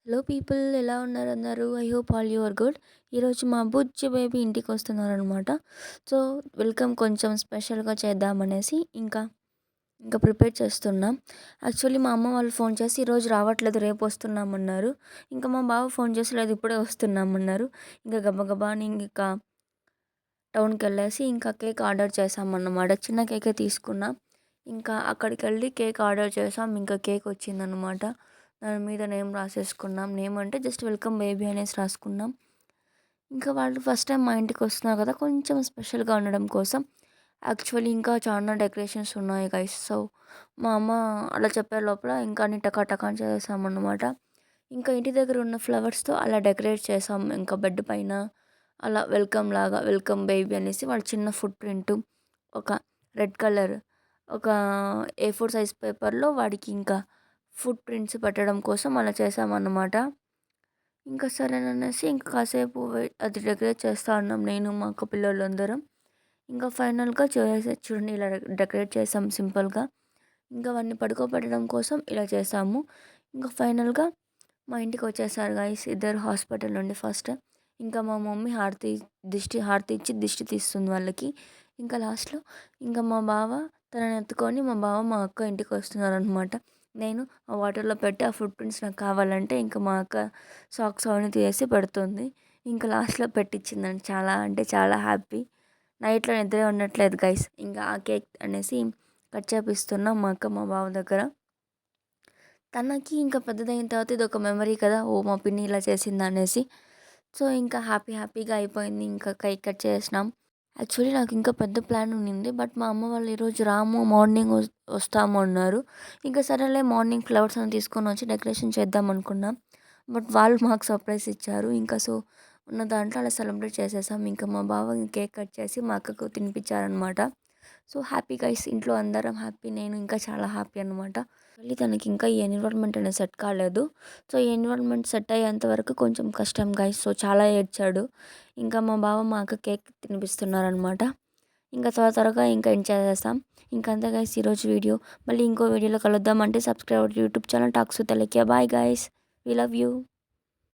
Hello people, ఎలా ఉన్నారు అందరూ? I hope all you are good. ఈరోజు మా బుజ్జి బేబీ ఇంటికి వస్తున్నారనమాట. సో వెల్కమ్ కొంచెం స్పెషల్గా చేద్దామనేసి ఇంకా ప్రిపేర్ చేస్తున్నాం. యాక్చువల్లీ మా అమ్మ వాళ్ళు ఫోన్ చేసి ఈరోజు రావట్లేదు, రేపు వస్తున్నామన్నారు. ఇంకా మా బావ ఫోన్ చేసి లేదు ఇప్పుడే వస్తున్నామన్నారు. ఇంకా గబగబా ఇంకా టౌన్కి వెళ్ళేసి ఇంకా కేక్ ఆర్డర్ చేసామన్నమాట. చిన్న కేకే తీసుకున్నాం. ఇంకా అక్కడికి వెళ్ళి కేక్ ఆర్డర్ చేసాం. ఇంకా కేక్ వచ్చిందనమాట. దాని మీద నేమ్ రాసేసుకున్నాం. నేమ్ అంటే జస్ట్ వెల్కమ్ బేబీ అనేసి రాసుకున్నాం. ఇంకా వాళ్ళు ఫస్ట్ టైం మా ఇంటికి వస్తున్నారు కదా, కొంచెం స్పెషల్గా ఉండడం కోసం యాక్చువల్లీ ఇంకా చాలా డెకరేషన్స్ ఉన్నాయి గైస్. సో మా అమ్మ అలా చెప్పే లోపల ఇంకా అన్ని టకా చేసామన్నమాట. ఇంకా ఇంటి దగ్గర ఉన్న ఫ్లవర్స్తో అలా డెకరేట్ చేసాం. ఇంకా బెడ్ పైన అలా వెల్కమ్ లాగా, వెల్కమ్ బేబీ అనేసి వాళ్ళ చిన్న ఫుట్ ప్రింట్ ఒక రెడ్ కలర్ ఒక A4 సైజ్ పేపర్లో వాడికి ఇంకా ఫుట్ ప్రింట్స్ పెట్టడం కోసం అలా చేసామన్నమాట. ఇంకా సరేననేసి ఇంకా కాసేపు అది డెకరేట్ చేస్తూ ఉన్నాం నేను మా అక్క పిల్లలు అందరం. ఇంకా ఫైనల్గా చూడండి ఇలా డెకరేట్ చేసాం సింపుల్గా. ఇంకా అవన్నీ పడుకోబెట్టడం కోసం ఇలా చేసాము. ఇంకా ఫైనల్గా మా ఇంటికి వచ్చేసారు గైస్ ఇద్దరు హాస్పిటల్ నుండి ఫస్ట్. ఇంకా మా మమ్మీ హారతి ఇచ్చి దిష్టి తీస్తుంది వాళ్ళకి. ఇంకా లాస్ట్లో ఇంకా మా బావ తనని ఎత్తుకొని మా బావ మా అక్క ఇంటికి వస్తున్నారనమాట. నేను ఆ వాటర్లో పెట్టి ఆ ఫుట్ ప్రింట్స్ నాకు కావాలంటే ఇంకా మా అక్క సాక్స్ అవన్నీ తీసి పెడుతుంది. ఇంకా లాస్ట్లో పెట్టించిందండి. చాలా అంటే చాలా హ్యాపీ. నైట్లో నిద్రే ఉండట్లేదు గైస్. ఇంకా ఆ కేక్ అనేసి కట్ చేపిస్తున్నాం మా అక్క మా బావ దగ్గర. తనకి ఇంకా పెద్దదైన తర్వాత ఇది ఒక మెమరీ కదా, ఓ మా పిన్ని ఇలా చేసింది అనేసి. సో ఇంకా హ్యాపీగా అయిపోయింది. ఇంకా కేక్ కట్ చేసినాం. యాక్చువల్లీ నాకు ఇంకా పెద్ద ప్లాన్ ఉన్నింది. బట్ మా అమ్మ వాళ్ళు ఈరోజు రాము, మార్నింగ్ వస్తాము అన్నారు. ఇంకా సరేలే మార్నింగ్ ఫ్లవర్స్ అని తీసుకొని వచ్చి డెకరేషన్ చేద్దాం అనుకున్నాం. బట్ వాళ్ళు మాకు సర్ప్రైజ్ ఇచ్చారు. ఇంకా సో ఉన్న దాంట్లో అలా సెలబ్రేట్ చేసేసాం. ఇంకా మా బావ కేక్ కట్ చేసి మా అక్కకు తినిపించారనమాట. సో హ్యాపీ గైస్, ఇంట్లో అందరం హ్యాపీ, నేను ఇంకా చాలా హ్యాపీ అనమాట. మళ్ళీ తనకి ఇంకా ఈ ఎన్విరాన్మెంట్ అనేది సెట్ కాలేదు. సో ఈ ఎన్విరాన్మెంట్ సెట్ అయ్యేంత వరకు కొంచెం కష్టం గైస్. సో చాలా ఏడ్చాడు. ఇంకా మా బావ మా అక్క కేక్ తినిపిస్తున్నారనమాట. ఇంకా త్వరగా ఇంకా ఎండ్ చేసేస్తాం. ఇంకా అంతే గైస్ ఈరోజు వీడియో. మళ్ళీ ఇంకో వీడియోలో కలుద్దాం. అంటే subscribe YouTube channel talks with Alekhya. Bye guys, we love you.